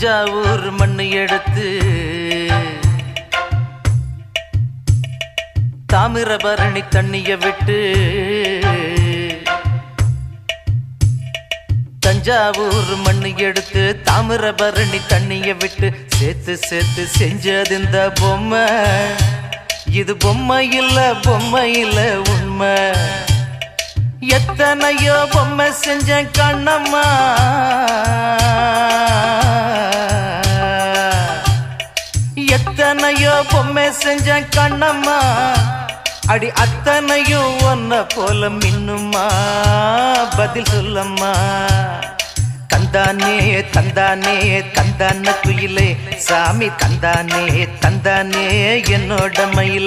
தஞ்சாவூர் மண்ணு எடுத்து தாமிரபரணி தண்ணிய விட்டு தஞ்சாவூர் மண்ணு எடுத்து தாமிரபரணி தண்ணிய விட்டு சேர்த்து சேர்த்து செஞ்சது இந்த பொம்மை. இது பொம்மை இல்ல உண்மை. எத்தனையோ பொம்மை செஞ்ச கண்ணம்மா, எத்தனையோ பொம்மை செஞ்ச கண்ணம்மா. அடி அத்தனையும் ஒன்ன போல மின்னுமா, பதில் சொல்லம்மா. தந்தானே தந்தானே தந்தான குயிலே சாமி, தந்தானே தந்தானே என்னோட மயில்.